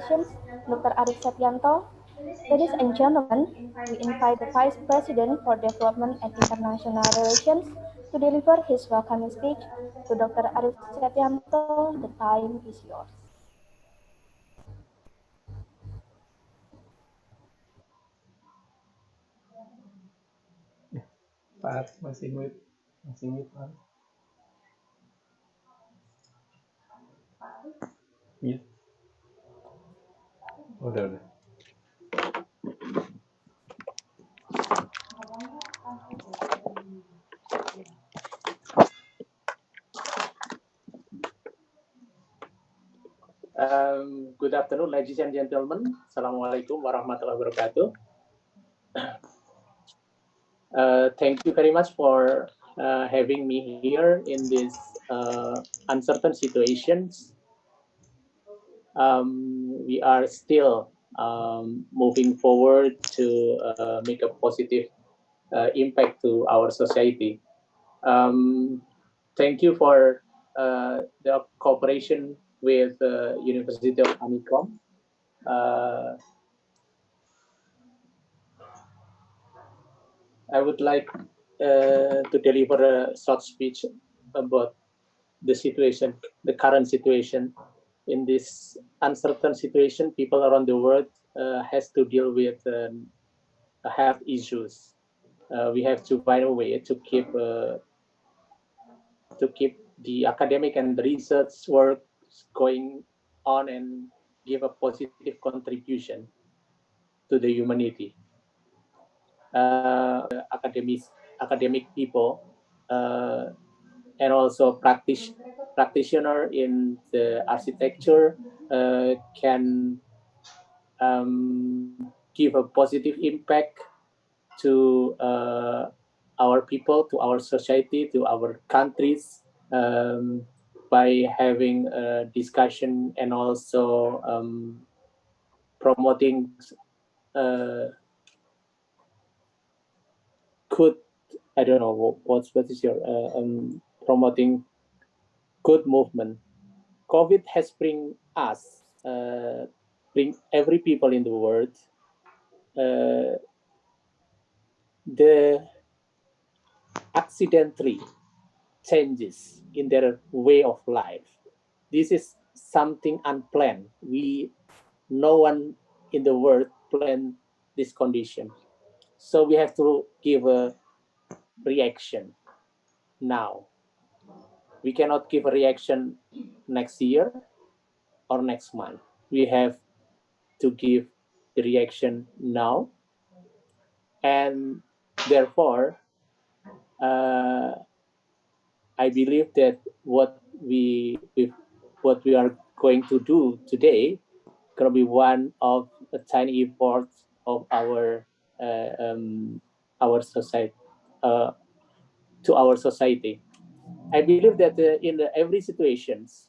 Relations, Dr. Arif Setyanto. Ladies and gentlemen, we invite the Vice President for Development and International Relations to deliver his welcoming speech. To Dr. Arif Setyanto, the time is yours. Pak, masih mute, Pak. Mute. Udah. Good afternoon, ladies and gentlemen. Assalamualaikum warahmatullahi wabarakatuh. Thank you very much for having me here in this uncertain situations. We are still moving forward to make a positive impact to our society. Thank you for the cooperation with University of Amikom. I would like to deliver a short speech about the situation, the current situation. In this uncertain situation, people around the world has to deal with health issues. We have to find a way to keep the academic and the research work going on and give a positive contribution to the humanity. Academic people and also practitioner in the architecture can give a positive impact to our people, to our society, to our countries by having a discussion and also promoting good, I don't know what is your promoting good movement. COVID has bring us, bring every people in the world the accidentally changes in their way of life. This is something unplanned. No one in the world planned this condition. So we have to give a reaction now. We cannot give a reaction next year or next month. We have to give the reaction now. And therefore, I believe that what we are going to do today gonna be one of a tiny effort of our society to our society. I believe that in every situations,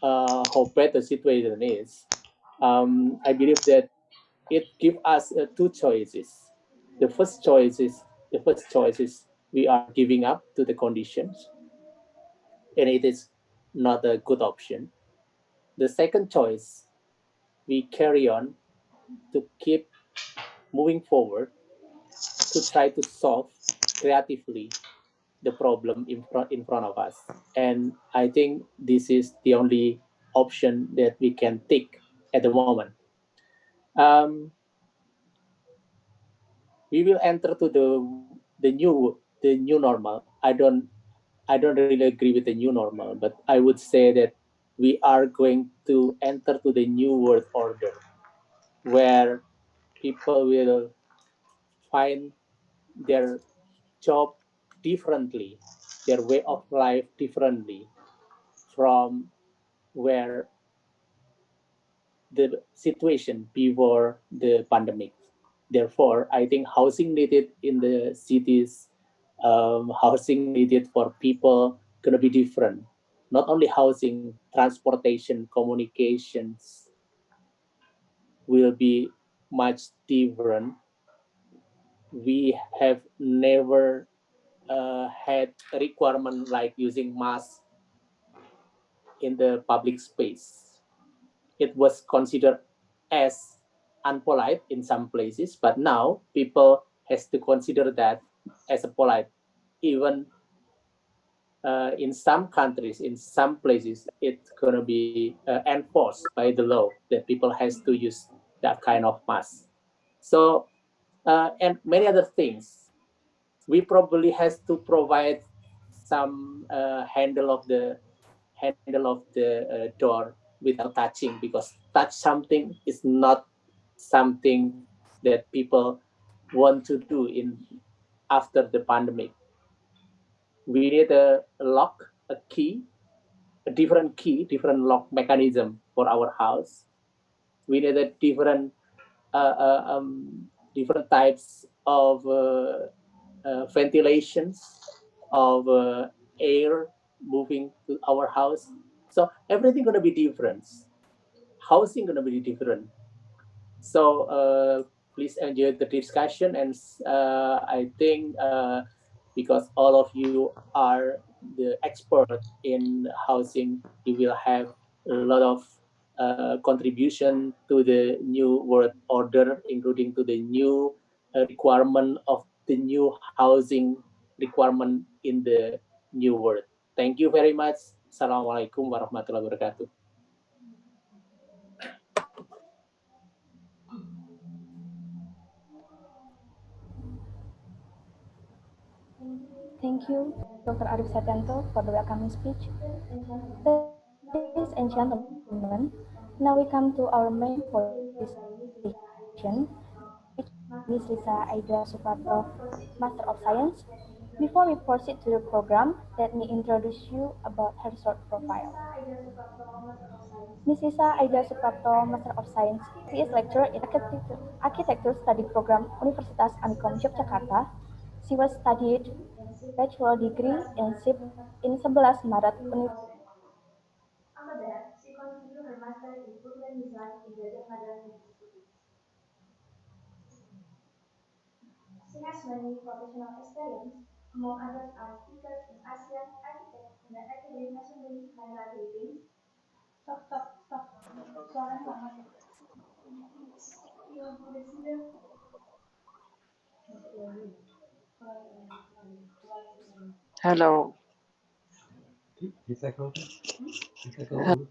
how bad the situation is, I believe that it gives us two choices. The first choice is we are giving up to the conditions, and it is not a good option. The second choice, we carry on to keep moving forward to try to solve creatively the problem in front of us. And I think this is the only option that we can take at the moment. We will enter to the new normal. I don't really agree with the new normal, but I would say that we are going to enter to the new world order, where people will find their job differently, their way of life differently from where the situation before the pandemic. Therefore, I think housing needed in the cities, housing needed for people gonna be different. Not only housing, transportation, communications will be much different. We have never had a requirement like using masks in the public space. it was considered as unpolite in some places, but now people has to consider that as a polite. Even in some countries, in some places, it's gonna be enforced by the law that people has to use that kind of mask. So and many other things. We probably has to provide some handle of the door without touching, because touch something is not something that people want to do in after the pandemic. We need a lock, a key, a different key, different lock mechanism for our house. We need a different different types of ventilations, of air moving to our house. So everything gonna be different. Housing gonna be different. So please enjoy the discussion, and I think because all of you are the expert in housing, you will have a lot of contribution to the new world order, including to the new requirement of the new housing requirement in the new world. Thank you very much. Assalamualaikum warahmatullahi wabarakatuh. Thank you, Dr. Arif Setianto, for the welcoming speech. Ladies and gentlemen, now we come to our main point of this session, which is Ms. Risa Aida Suparto, Master of Science. Before we proceed to the program, let me introduce you about her short profile. Ms. Risa Aida Suprapto, Master of Science. She is lecturer in Architecture Study Program Universitas Amikom Yogyakarta. She was studied bachelor degree in 11 Maret University in 2009. After that, she continued her master in urban design in Gajah Mada University. She has many professional experience. Among others are speakers in ASEAN Architect in the Academic Assembly Manila, Philippines. Stop, stop, stop. Suaranya lama ya. Hello. Bisa keluar, bisa keluar dulu.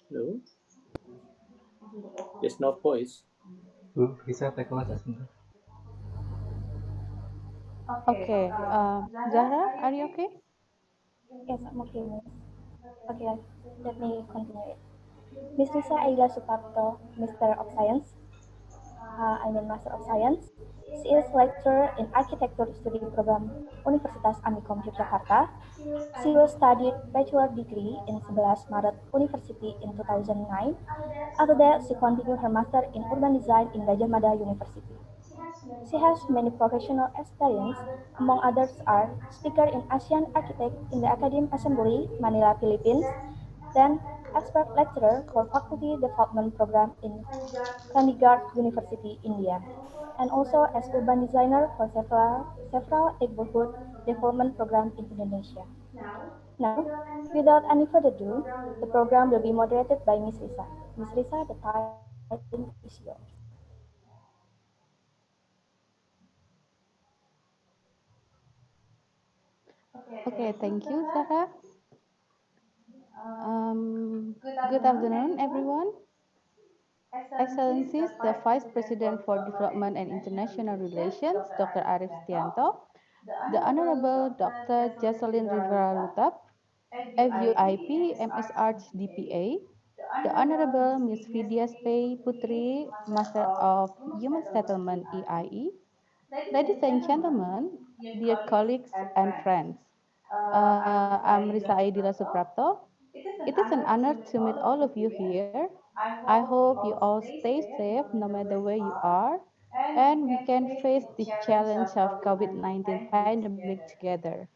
Hello? There's no voice. Bisa take kelas sebentar. Okay. Zahra, are you okay? Yes, I'm okay, Miss. Okay, let me continue it. Miss Risa Aida Suparto, Master of Science. Master of Science. She is lecturer in Architecture Study Program Universitas Amikom Yogyakarta. She was studied bachelor degree in 11 Maret University in 2009. After that, she continued her master in urban design in Gajah Mada University. She has many professional experience. Among others are speaker in ASEAN Architect in the Academic Assembly, Manila, Philippines, then expert lecturer for Faculty Development Program in Chandigarh University, India, and also as urban designer for several neighborhood development programs in Indonesia. Now, without any further ado, the program will be moderated by Ms. Risa. Ms. Risa, the time is yours. Okay, thank you, Zahra. Good afternoon, everyone. Excellencies, the Vice President for Development and International Relations, Dr. Arif Setianto, the Honorable Dr. Jocelyn Rivera Lutap, FUIP MSRH DPA, the Honorable Ms. Vidya Spey Putri, Master of Human Settlement EIE, ladies and gentlemen, dear colleagues and friends, I'm Risa Aidila Suprapto. It is an honor to meet all of you here. I hope you all stay safe no matter where you are, and we can face the challenge of COVID-19 pandemic together.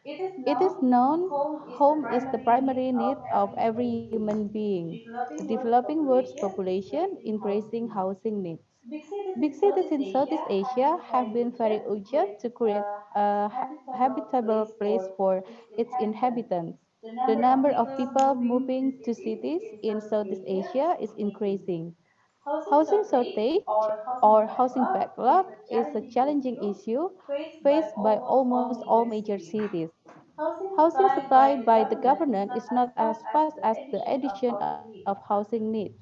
It is known home is the primary need of every human being. The developing world's population increasing housing needs. Big cities in Southeast Asia have been very urgent to create a habitable place for its inhabitants. The number of people moving to cities in Southeast Asia is increasing. Housing shortage or housing backlog is a challenging issue faced by almost all major cities. Housing supply by the government is not as fast as the addition of housing needs.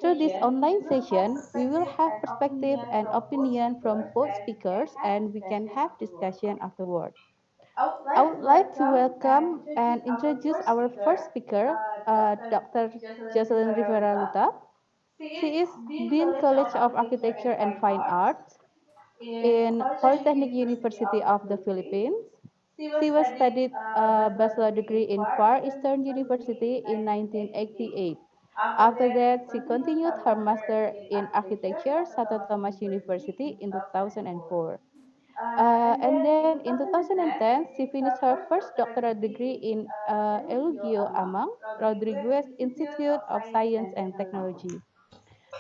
Through this online session, we will have perspective and opinion from both speakers and we can have discussion afterward. I would like to welcome and introduce our first speaker, Dr. Jocelyn Rivera Luta. She is Dean College of Architecture and Fine Arts in Polytechnic University of the Philippines. She was studied a bachelor degree in Far Eastern University in 1988. After that, she continued her master in architecture, Santo Tomas University in 2004. And then in 2010, she finished her first doctoral degree in Eulogio Amang Rodriguez Institute of Science and Technology.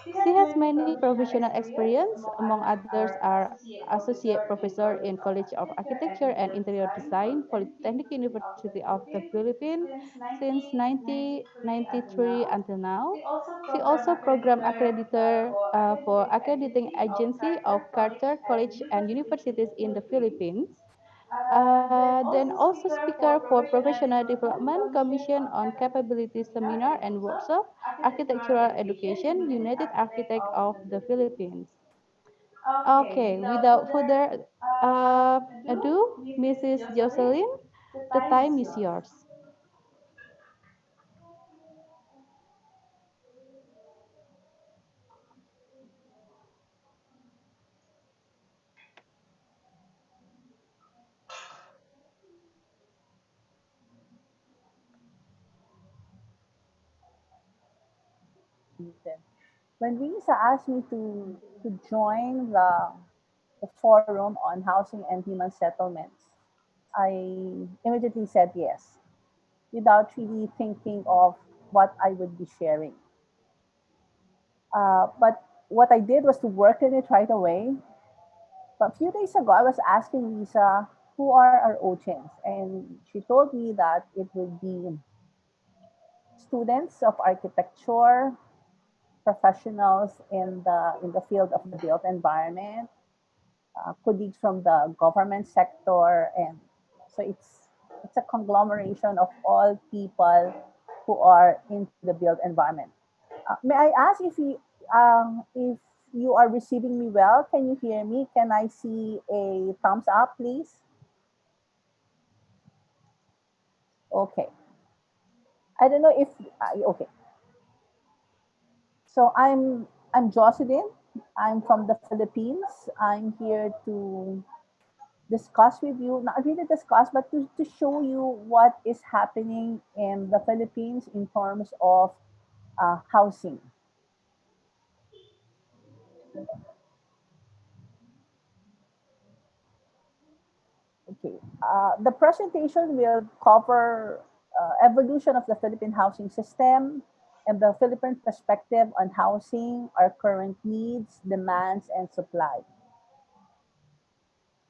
She has many professional experience. Among others are associate professor in College of Architecture and Interior Design, Polytechnic University of the Philippines since 1993 until now. She also program accreditor for accrediting agency of Carter College and universities in the Philippines. Then also speaker for Professional Development Commission on Capability Seminar and Workshop, Architectural Education, United Architect of the Philippines. Okay, without further ado, Mrs. Jocelyn, the time is yours. When Lisa asked me to join the forum on housing and human settlements, I immediately said yes, without really thinking of what I would be sharing. But what I did was to work in it right away. But a few days ago, I was asking Lisa, who are our OCHINs? And she told me that it would be students of architecture, professionals in the field of the built environment, colleagues from the government sector, and so it's a conglomeration of all people who are into the built environment. May I ask if you are receiving me well? Can you hear me? Can I see a thumbs up, please? Okay. I don't know if okay. So I'm Jocelyn. I'm from the Philippines. I'm here to discuss with you, not really discuss, but to show you what is happening in the Philippines in terms of housing. Okay. The presentation will cover evolution of the Philippine housing system and the Philippine perspective on housing, our current needs, demands, and supply.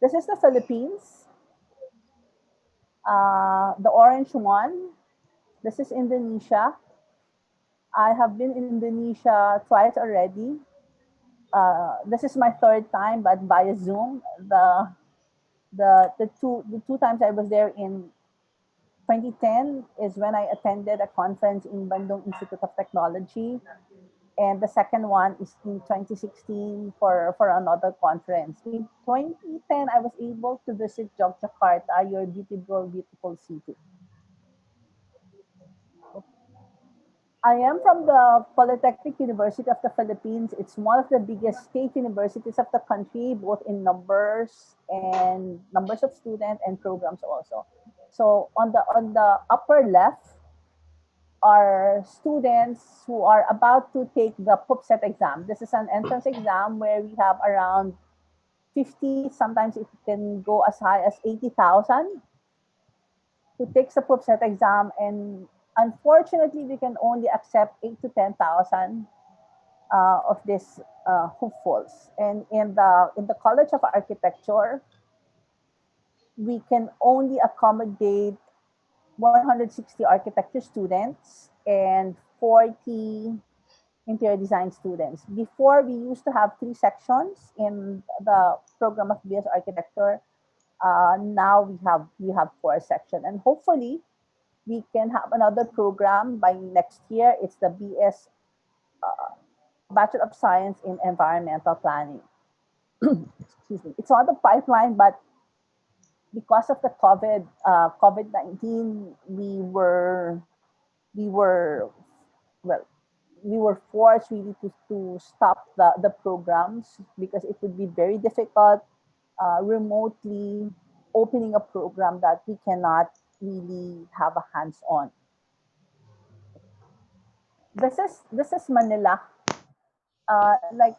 This is the Philippines, the orange one. This is Indonesia. I have been in Indonesia twice already. This is my third time, but via Zoom. The two times I was there in 2010 is when I attended a conference in Bandung Institute of Technology, and the second one is in 2016 for another conference. In 2010, I was able to visit Yogyakarta, your beautiful, beautiful city. I am from the Polytechnic University of the Philippines. It's one of the biggest state universities of the country, both in numbers and numbers of students and programs also. So on the upper left are students who are about to take the PUPSET exam. This is an entrance exam where we have around 50, sometimes it can go as high as 80,000 who takes the PUPSET exam, and unfortunately we can only accept 8 to 10,000 of these hopefuls. And in the College of Architecture, we can only accommodate 160 architecture students and 40 interior design students. Before, we used to have 3 sections in the program of BS Architecture. Now we have 4 sections, and hopefully we can have another program by next year. It's the BS Bachelor of Science in Environmental Planning. Excuse me. It's on the pipeline, but because of the COVID-19, we were well we were forced really to stop the programs because it would be very difficult remotely opening a program that we cannot really have a hands-on. This is Manila. Like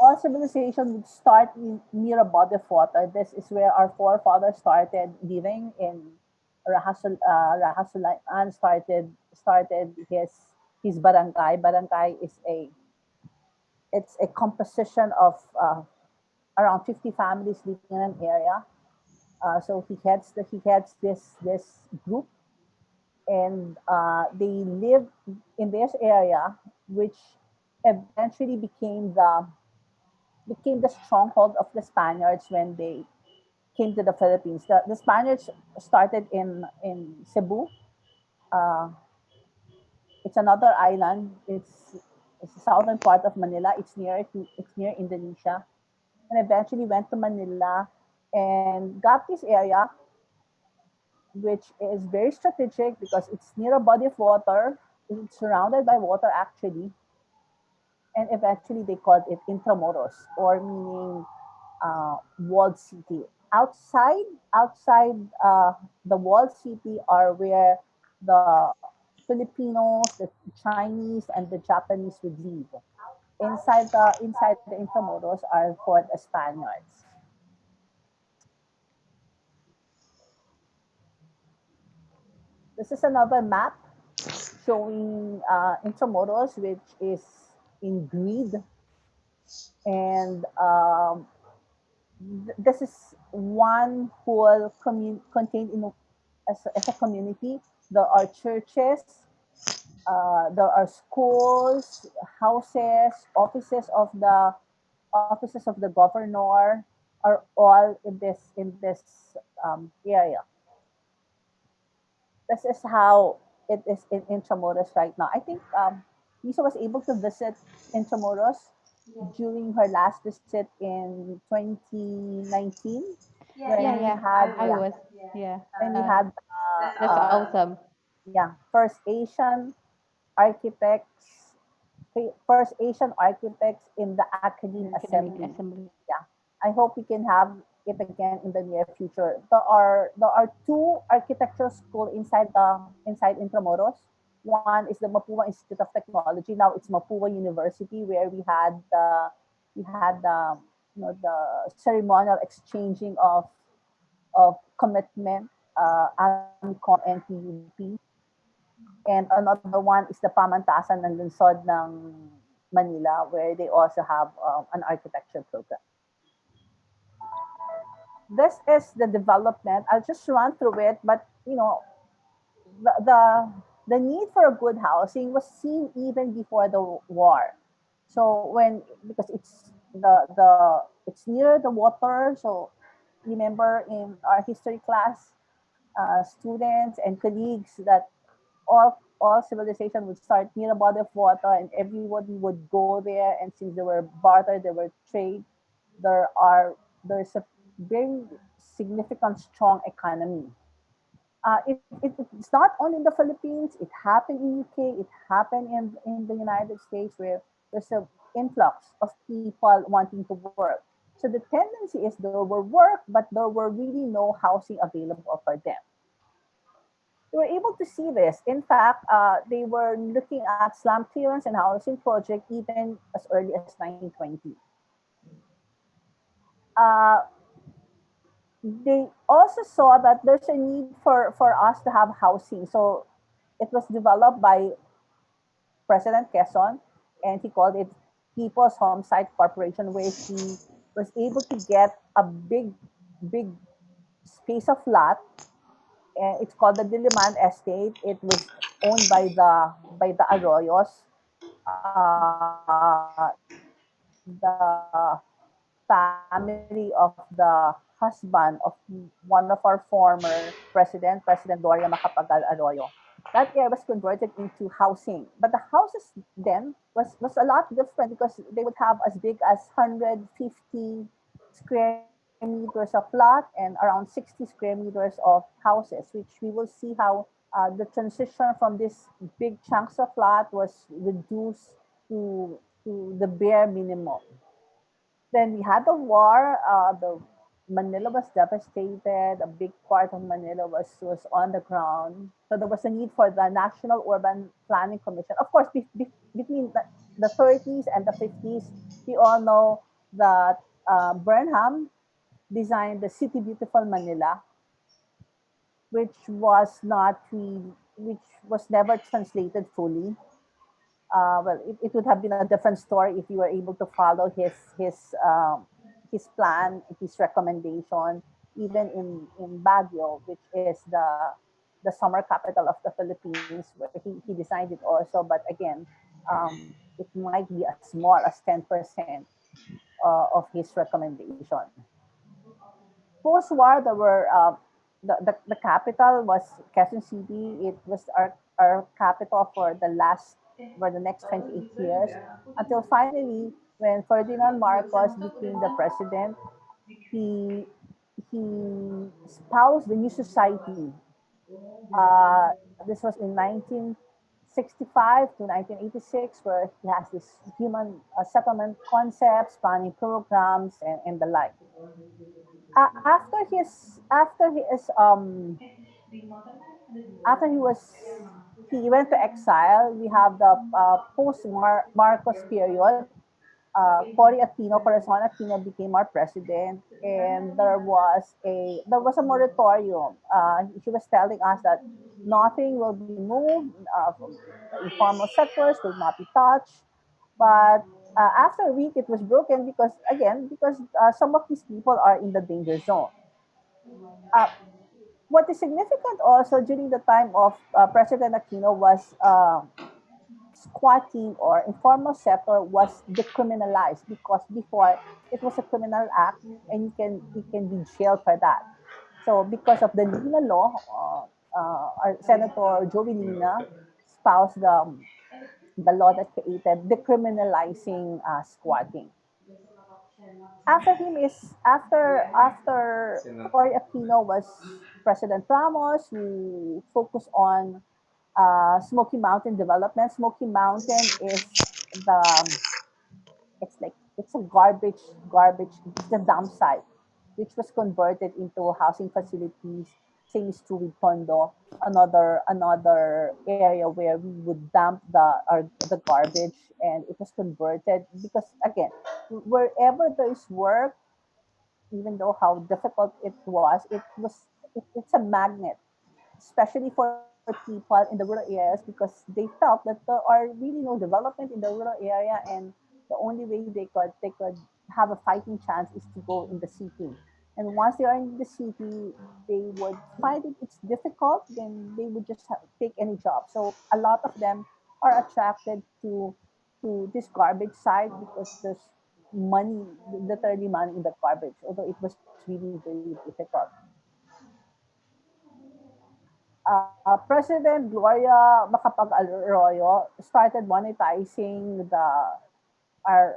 all civilization would start near a body of water. This is where our forefathers started living in Rahasulan started his barangay. Barangay is a composition of around 50 families living in an area. So he heads this group, and they lived in this area, which eventually became the stronghold of the Spaniards when they came to the Philippines. The Spaniards started in Cebu. Uh, it's another island. It's the southern part of Manila. It's near Indonesia, and eventually went to Manila and got this area, which is very strategic because it's near a body of water. It's surrounded by water actually, and eventually they called it Intramuros, or meaning walled city. Outside the walled city are where the Filipinos, the Chinese, and the Japanese would live. Inside the Intramuros are for the Spaniards. This is another map showing Intramuros, which is in grid, and this is one whole contained in as a community. There are churches, there are schools, houses, offices of the governor are all in this area. This is how it is in Intramuros right now. I think Lisa was able to visit Intramuros during her last visit in 2019 Yeah, when we yeah, had I yeah was. Yeah, when we had that's awesome. first Asian architects first Asian architects in the Academe Academic Assembly. assembly. Yeah, I hope we can have it again in the near future. There are 2 architectural school inside Intramuros. One is the Mapua Institute of Technology. Now it's Mapua University, where we had the ceremonial exchanging of commitment, Amikom and PUP. And another one is the Pamantasan ng Lungsod ng Manila, where they also have an architecture program. This is the development. I'll just run through it, but the the, the need for a good housing was seen even before the war. So when because it's near the water, so remember in our history class, students and colleagues that all civilization would start near a body of water, and everybody would go there, and since there were barter, there were trade, there's a very significant strong economy. It's not only in the Philippines. It happened in UK. It happened in the United States, where there's a influx of people wanting to work. So the tendency is there were work, but there were really no housing available for them. They were able to see this. In fact, they were looking at slum clearance and housing project even as early as 1920. Uh, they also saw that there's a need for us to have housing. So it was developed by President Quezon, and he called it People's Home Site Corporation, where he was able to get a big space of lot It's called the Diliman Estate. It was owned by the Arroyos. The family of the husband of one of our former president, President Gloria Macapagal Arroyo. That area was converted into housing. But the houses then was a lot different because they would have as big as 150 square meters of lot and around 60 square meters of houses, which we will see how the transition from this big chunks of lot was reduced to the bare minimum. Then we had the war. The Manila was devastated. A big part of Manila was on the ground. So there was a need for the National Urban Planning Commission. Of course, between the 30s and the 50s, we all know that Burnham designed the City Beautiful Manila, which which was never translated fully. It would have been a different story if you were able to follow his plan, his recommendation, even in Baguio, which is the summer capital of the Philippines, where he designed it also. But again, it might be as small as 10% of his recommendation. Post-war, there were the capital was Quezon City. It was our capital for the next 28 years until finally when Ferdinand Marcos became the president, he he espoused the new society. This was in 1965 to 1986, where he has this human settlement concepts, planning programs, and the like. After he went to exile. We have the post Marcos period. Cory Aquino, Corazon Aquino became our president, and there was a moratorium. He was telling us that nothing will be moved, the informal sectors will not be touched. But after a week, it was broken because some of these people are in the danger zone. Uh, what is significant also during the time of President Aquino was squatting or informal sector was decriminalized because before it was a criminal act and you can be jailed for that. So because of the Lina law, our Senator Joey Lina espoused the law that created decriminalizing squatting. After him is after Cory Aquino was President Ramos, who focused on Smoky Mountain development. Smoky Mountain is the it's a it's the dump site, which was converted into housing facilities. Same is true with Tondo, another area where we would dump the garbage, and it was converted because again, wherever there is work, even though how difficult it's a magnet, especially for people in the rural areas because they felt that there are really no development in the rural area, and the only way they could have a fighting chance is to go in the city. And once they are in the city, they would find it's difficult, then they would just take any job. So a lot of them are attracted to this garbage site because there's money, literally money in the garbage, although it was really very difficult. President Gloria Macapagal-Arroyo started monetizing our.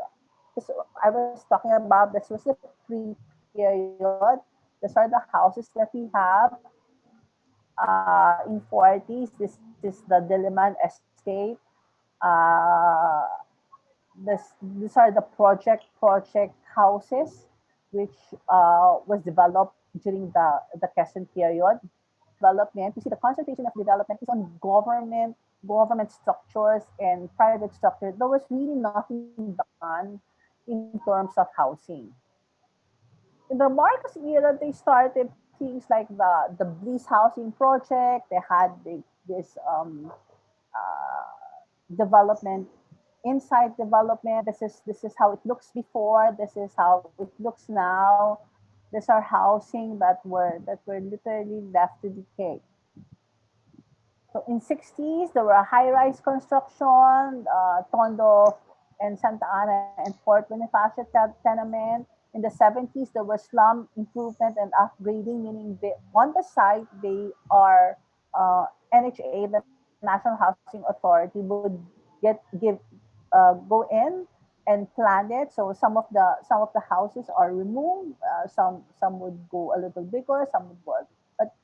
So I was talking about this was the pre-period. These are the houses that we have in 40s. This is the Diliman Estate. Uh, these are the project houses, which was developed during the Quezon period. Development, you see the concentration of development is on government structures and private structures. There was really nothing done in terms of housing. In the Marcos era, they started things like the Bliss housing project. They had this development inside development. This is how it looks before. This is how it looks now. These are housing that were literally left to decay. So in 60s, there were high-rise construction, Tondo and Santa Ana and Fort Bonifacio tenement. In the 70s, there was slum improvement and upgrading, meaning on the site, they are NHA, the National Housing Authority, would give go in and plan it. So some of the houses are removed. Some would go a little bigger, some would go, but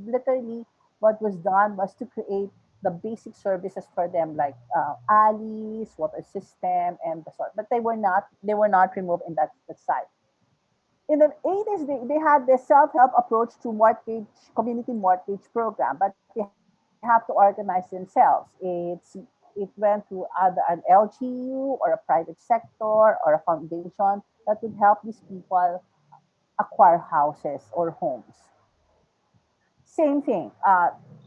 literally what was done was to create the basic services for them, like alleys, water system, and the sort. But they were not removed in that site. In the 80s, they had this self-help approach to mortgage community mortgage program, but they have to organize themselves. It went to either an LGU or a private sector or a foundation that would help these people acquire houses or homes. Same thing.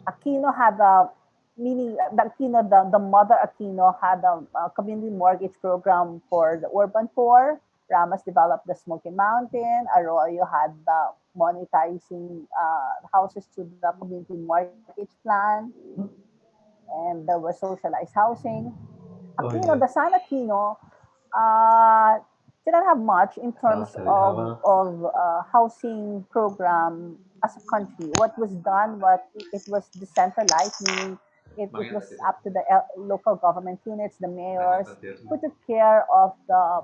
Aquino had a meaning the Aquino, the mother Aquino had a community mortgage program for the urban poor. Ramos developed the Smoky Mountain. Arroyo had the monetizing houses to the community mortgage plan, and there was socialized housing. Oh Aquino, iya, the San Aquino, uh, didn't have much in salah terms dari of, awal. of housing program as a country. What was done, it was decentralized, meaning it Makanya was tak jadi. up to the local government units, the Tanya mayors, tak jadi. who took care of the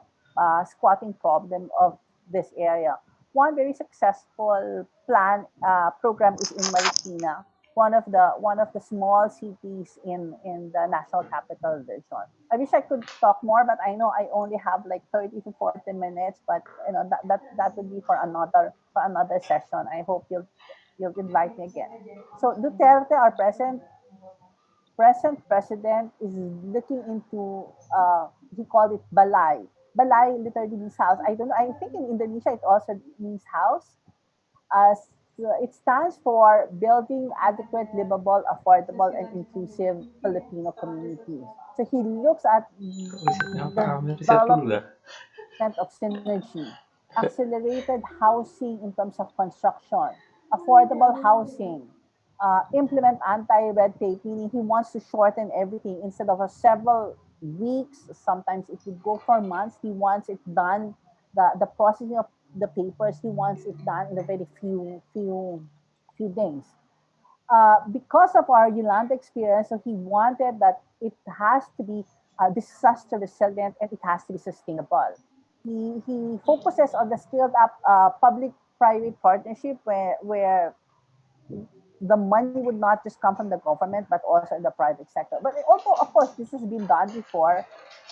squatting problem of this area. One very successful program is in Marikina, one of the small cities in the national capital region. I wish I could talk more, but I know I only have like 30 to 40 minutes. But that would be for another session. I hope you'll invite me again. So Duterte, our present president, is looking into he called it balay. Balay literally means house. I don't know. I think in Indonesia it also means house. It stands for Building Adequate, Livable, Affordable, and Inclusive Filipino Communities. So he looks at Kok risetnya apa? Ambil riset dulu development lah. of synergy, accelerated housing in terms of construction, affordable housing, implement anti-red tape, meaning he wants to shorten everything instead of several weeks. Sometimes it would go for months. He wants it done, the processing of the papers. He wants it done in a very few days. Because of our Yolanda experience, so he wanted that it has to be disaster resilient and it has to be sustainable. He focuses on the scaled up public-private partnership where the money would not just come from the government but also in the private sector. But also, of course, this has been done before,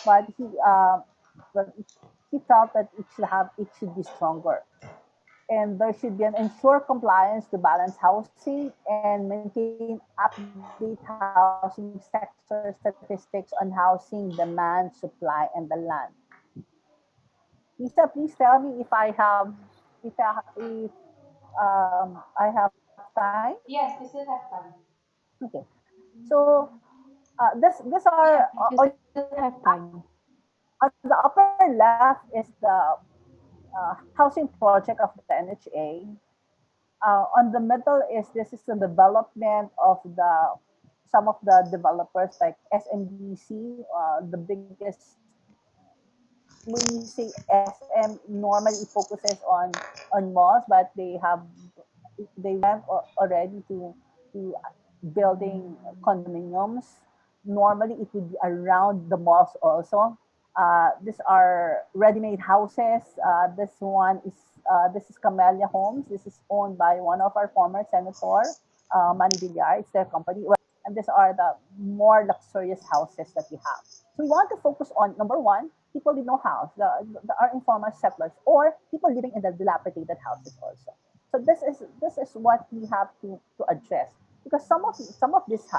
but he felt that it should be stronger, and there should be an ensure compliance to balance housing and maintain update housing sector statistics on housing demand, supply, and the land. Lisa, please tell me if I have time. Yes, we still have time. Okay. So this are Yes, on you your still have time. on the upper left is the housing project of the NHA. On the middle is the development of the some of the developers like SMBC, the biggest. When you say SM, normally it focuses on malls, but they went already to building condominiums. Normally, it would be around the malls also. These are ready-made houses. This is Camellia Homes. This is owned by one of our former senator, Manny Villar. It's their company. Well, and these are the more luxurious houses that we have. So we want to focus on number one, people with no house, our informal settlers, or people living in the dilapidated houses also. So this is what we have to address, because some of these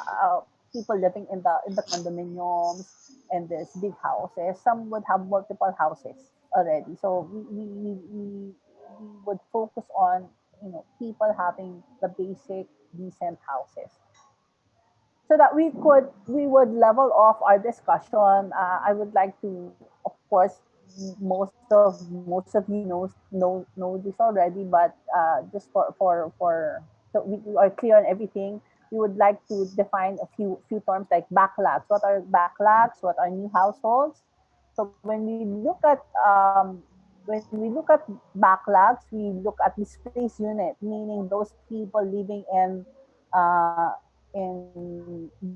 people living in the condominiums and these big houses, some would have multiple houses already. So we would focus on people having the basic decent houses, so that we would level off our discussion. I would like to, of course, most of you know this already, but just so we are clear on everything. We would like to define a few terms like backlogs. What are backlogs? What are new households? So when we look at backlogs, we look at displaced unit, meaning those people living in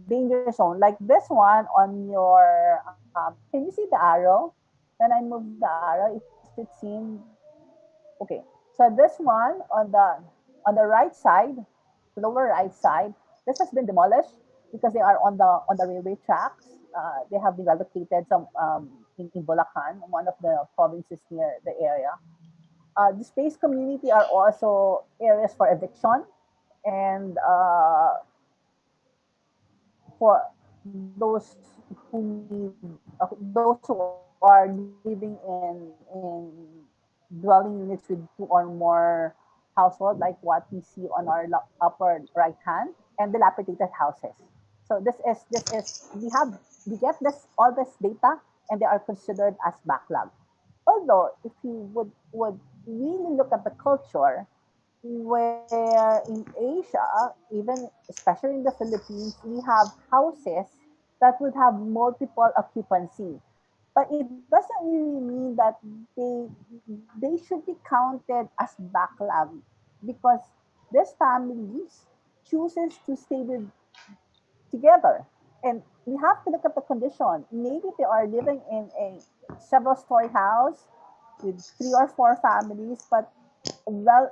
danger zone. Like this one on your, can you see the arrow? When I move the arrow, is it seen? Okay. So this one on the right side, lower right side, this has been demolished because they are on the railway tracks. They have been relocated in Bulacan, one of the provinces near the area. The space community are also areas for eviction and for those who need those who are living in dwelling units with two or more household, like what we see on our upper right hand, and dilapidated houses. So this is we get all this data, and they are considered as backlog. Although if you would really look at the culture, where in Asia, even especially in the Philippines, we have houses that would have multiple occupancy. But it doesn't really mean that they they should be counted as backlog because these families chooses to stay together. And we have to look at the condition. Maybe they are living in a several story house with three or four families, but well,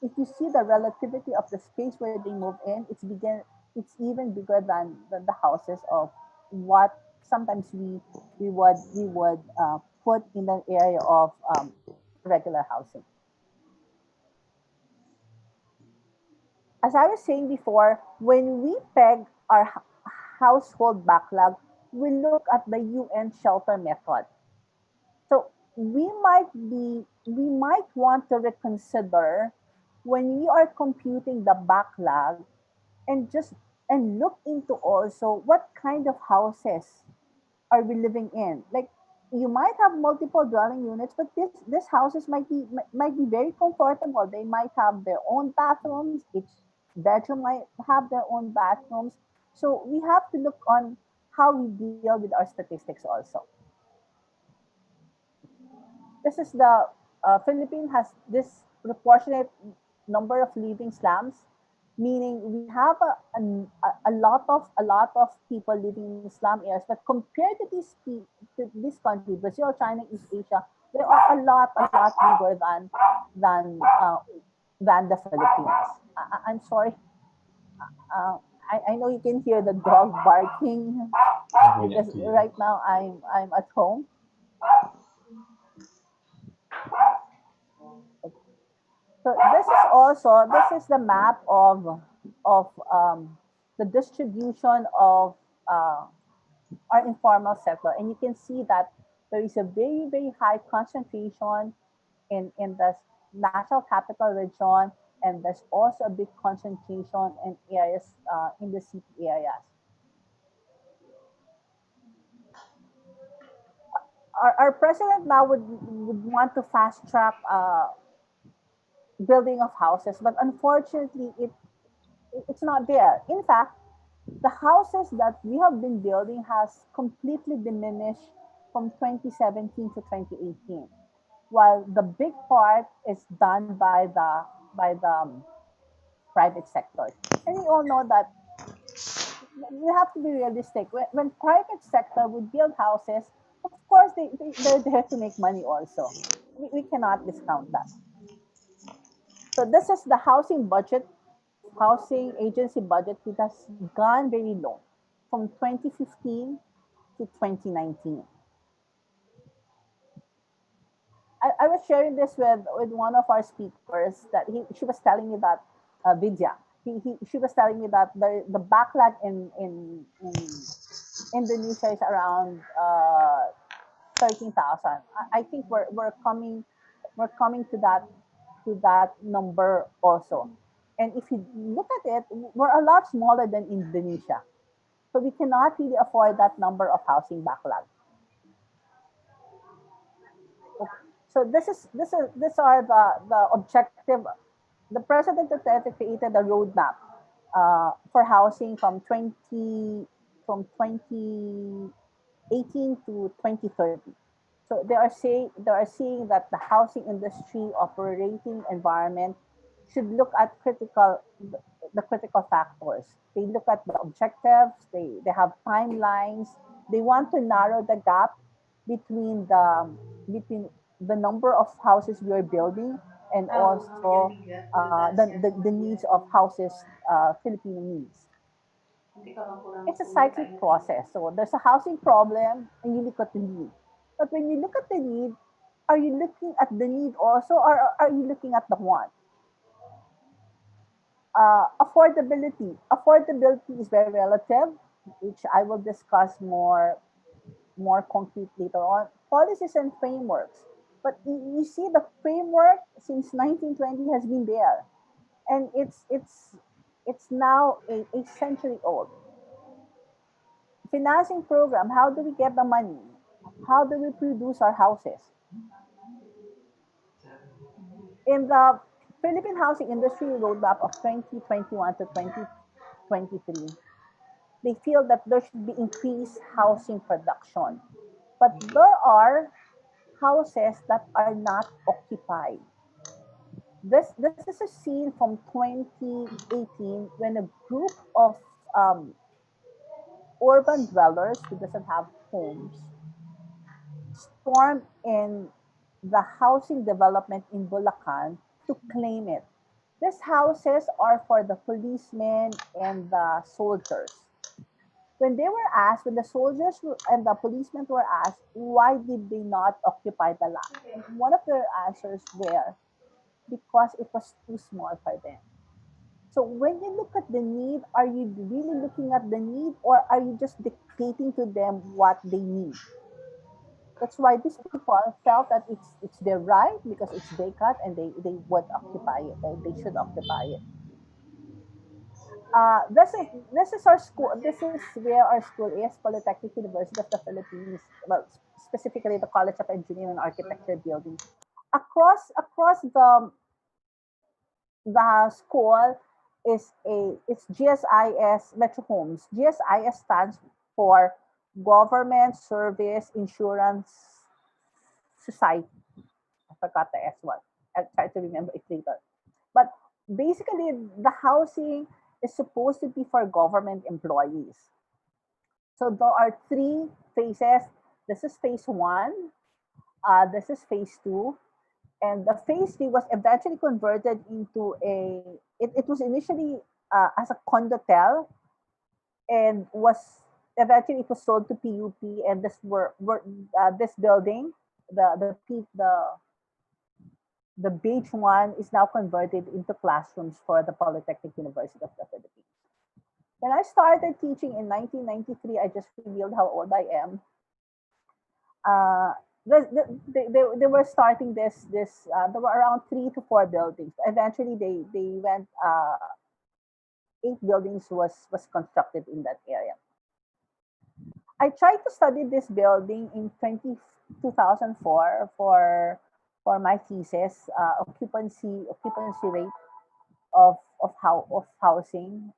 if you see the relativity of the space where they move in, it's even bigger than the houses of what sometimes we would put in the area of regular housing. As I was saying before, when we peg our household backlog, we look at the UN shelter method. So we might want to reconsider when we are computing the backlog and just and look into also what kind of houses are we living in. Like you might have multiple dwelling units, but this houses might be very comfortable. They might have their own bathrooms. Each bedroom might have their own bathrooms. So we have to look on how we deal with our statistics also. This is the Philippines has this proportionate number of living slums, meaning we have a lot of people living in slum areas. But compared to to this country, Brazil, China, East Asia, there are a lot bigger than uh, than the Philippines. I'm sorry. I know you can hear the dog barking Banyak because sih. right now I'm at home. So this is the map of the distribution of uh, our informal sector, and you can see that there is a very high concentration in the national capital region, and there's also a big concentration in areas in the city areas. Our president now would want to fast track building of houses, but unfortunately, it's not there. In fact, the houses that we have been building has completely diminished from 2017 to 2018, while the big part is done by the private sector. And we all know that we have to be realistic. When private sector would build houses, of course they're there to make money also. We cannot discount that. So this is the housing budget, housing agency budget. It has gone very low from 2015 to 2019. I was sharing this with one of our speakers that she was telling me that Vidya, she was telling me that the backlog in Indonesia is around 13,000. I think we're coming to that number also. And if you look at it, we're a lot smaller than Indonesia. So we cannot really afford that number of housing backlog. So these are the objective. The President Duterte created a roadmap for housing from 2018 to 2030. So they are seeing that the housing industry operating environment should look at the critical factors. They look at the objectives, they have timelines. They want to narrow the gap between the number of houses we are building and also the needs of houses Filipino needs. It's a cyclic process. So there's a housing problem and you look at the need. But when you look at the need, are you looking at the need also or are you looking at the want? Affordability. Affordability is very relative, which I will discuss more concrete later on. Policies and frameworks. But you see the framework since 1920 has been there. And it's now a century old. Financing program, how do we get the money? How do we produce our houses? In the Philippine housing industry roadmap of 2021 to 2023, they feel that there should be increased housing production. But there are houses that are not occupied. This is a scene from 2018 when a group of um, urban dwellers who doesn't have homes stormed in the housing development in Bulacan to claim it. These houses are for the policemen and the soldiers. When the soldiers and the policemen were asked, why did they not occupy the land? And one of their answers were, because it was too small for them. So when you look at the need, are you really looking at the need or are you just dictating to them what they need? That's why these people felt that it's their right because it's vacant and they would occupy it. They should occupy it. This is our school. This is where our school is, Polytechnic University of the Philippines. Well, specifically the College of Engineering and Architecture building. Across the school is a it's GSIS Metro Homes. GSIS stands for Government Service Insurance Society. I forgot the S one. I'll try to remember it later. But basically, the housing is supposed to be for government employees. So there are three phases. This is phase one. This is phase two. And the phase three was eventually converted into it was initially as a condotel and was eventually it was sold to PUP and this building, the peak the beige one is now converted into classrooms for the Polytechnic University of the Philippines. When I started teaching in 1993, I just revealed how old I am. Uh, they were starting there were around 3 to 4 buildings. Eventually, they went 8 buildings was constructed in that area. I tried to study this building in 2004 for my thesis, occupancy rate of housing,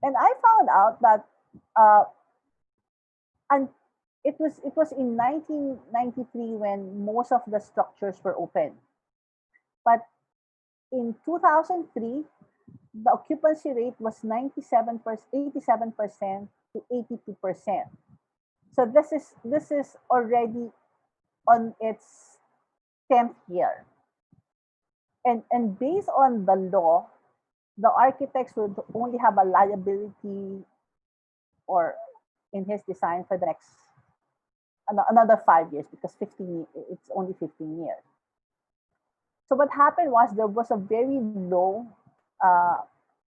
and I found out that uh, and it was in 1993 when most of the structures were open. But in 2003, the occupancy rate was 87% to 82%. So this is already on its 10th year. And based on the law, the architects would only have a liability or in his design for the next another 5 years because 15 it's only 15 years. So what happened was there was a very low uh,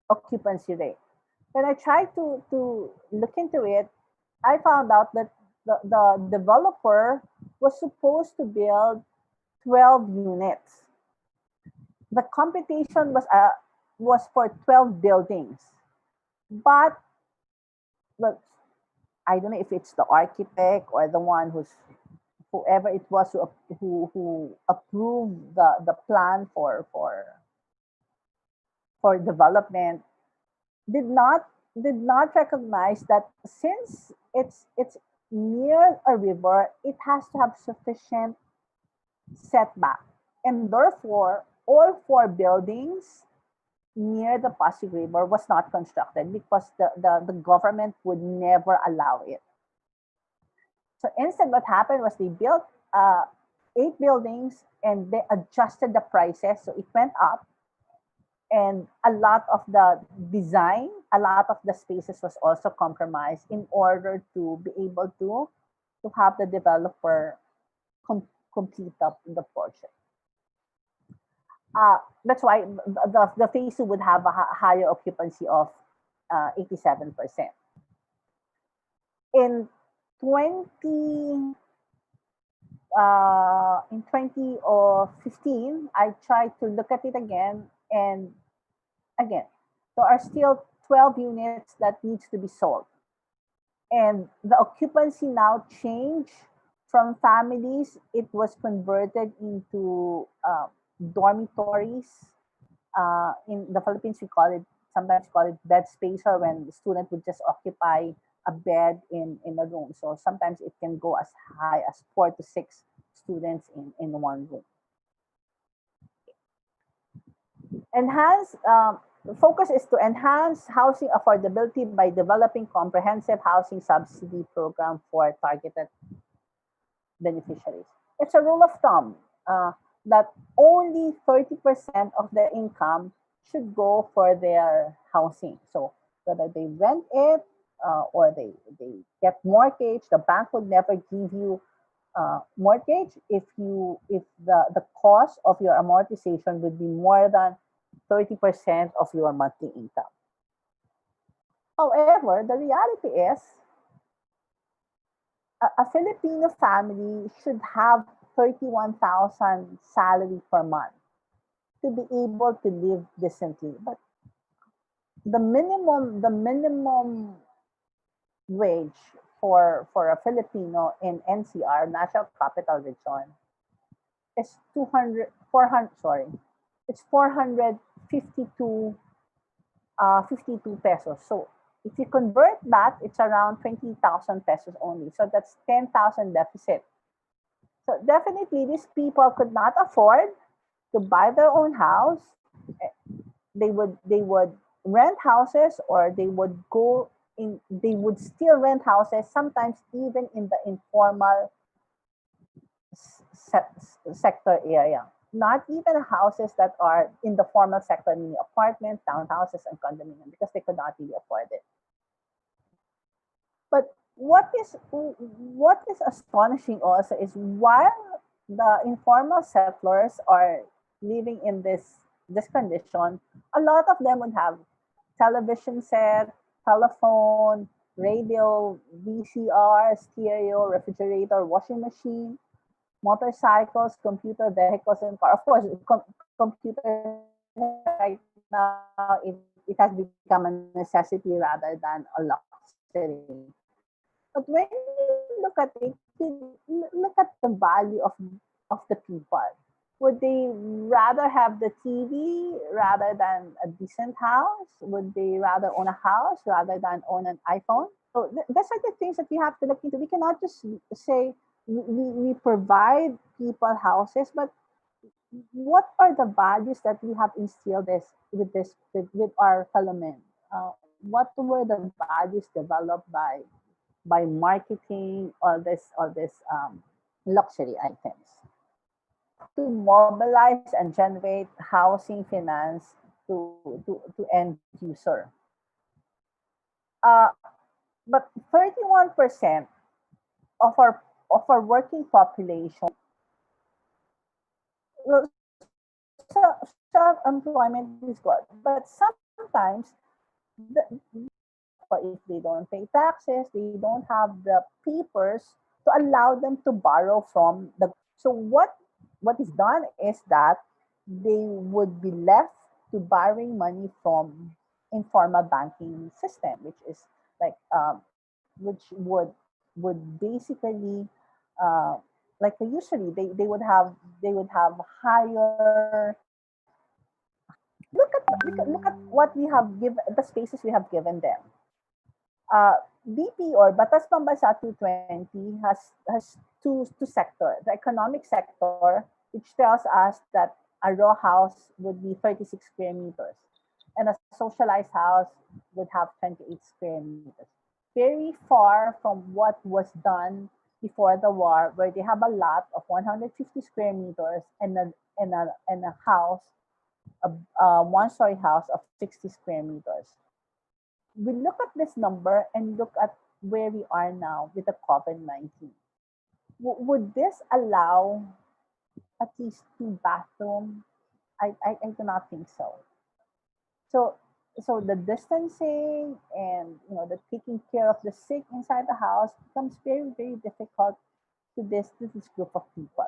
occupancy rate. When I tried to look into it, I found out that the developer was supposed to build 12 units. The computation was for 12 buildings, but well, I don't know if it's the architect or the one who's whoever it was who approved the plan for development did not recognize that since it's near a river, it has to have sufficient setback, and therefore all four buildings near the Pasig River was not constructed because the government would never allow it. So instead, what happened was they built eight buildings and they adjusted the prices, so it went up, and a lot of the design, a lot of the spaces was also compromised in order to be able to have the developer complete the project. That's why the phase two would have a higher occupancy of 87%. In 20 in 2015, I tried to look at it again, and again, there are still 12 units that needs to be sold. And the occupancy now changed from families. It was converted into dormitories. In the Philippines, we call it, sometimes call it bed spacer, when the student would just occupy a bed in a room. So sometimes it can go as high as 4 to 6 students in one room. Enhance focus is to enhance housing affordability by developing comprehensive housing subsidy program for targeted beneficiaries. It's a rule of thumb that only 30% of their income should go for their housing. So whether they rent it or they get mortgage, the bank would never give you mortgage if the cost of your amortization would be more than 30% of your monthly income. However, the reality is a Filipino family should have 31,000 salary per month to be able to live decently. But the minimum wage for a Filipino in NCR, National Capital Region, is 400, sorry, it's 452 52 pesos. So if you convert that, it's around 20,000 pesos only. So that's 10,000 deficit. So definitely these people could not afford to buy their own house. They would rent houses, or they would still rent houses, sometimes even in the informal sector area. Not even houses that are in the formal sector, meaning apartments, townhouses, and condominium, because they could not really afford it. But what is astonishing also is, while the informal settlers are living in this condition, a lot of them would have television set, telephone, radio, VCR, stereo, refrigerator, washing machine, motorcycles, computer, vehicles, and car. Of course, computer right now, it has become a necessity rather than a luxury. But when you look at it, you look at the value of the people. Would they rather have the TV rather than a decent house? Would they rather own a house rather than own an iPhone? So those are the things that we have to look into. We cannot just say we provide people houses, but what are the values that we have instilled with our fellow men? What were the values developed by marketing all this luxury items to mobilize and generate housing finance to end user? Uh, but 31% of our working population, well, self-employment is good, but sometimes or if they don't pay taxes, they don't have the papers to allow them to borrow from the. So what is done is that they would be left to borrowing money from informal banking system, which is like which would basically uh, like usually they would have higher. Look at what we have given, the spaces we have given them. BP or Batas Pambansa 220 has two sector. The economic sector, which tells us that a raw house would be 36 square meters, and a socialized house would have 28 square meters. Very far from what was done before the war, where they have a lot of 150 square meters and a house, a one-story house of 60 square meters. We look at this number and look at where we are now with the COVID-19. Would this allow at least two bathrooms? I do not think so. So so the distancing and the taking care of the sick inside the house becomes very, very difficult to this group of people.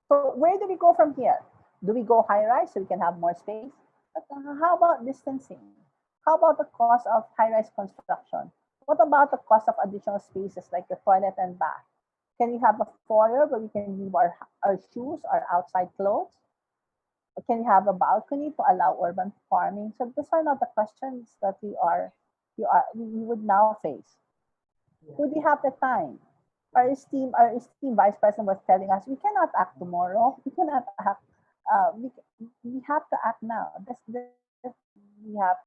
So where do we go from here? Do we go high rise so we can have more space? But how about distancing? How about the cost of high rise construction? What about the cost of additional spaces like the toilet and bath? Can we have a foyer where we can leave our shoes, our outside clothes? Or can we have a balcony to allow urban farming? So these are not the questions that we would now face. Would we have the time? Our esteemed vice president was telling us we cannot act tomorrow. We cannot act. We have to act now. We have to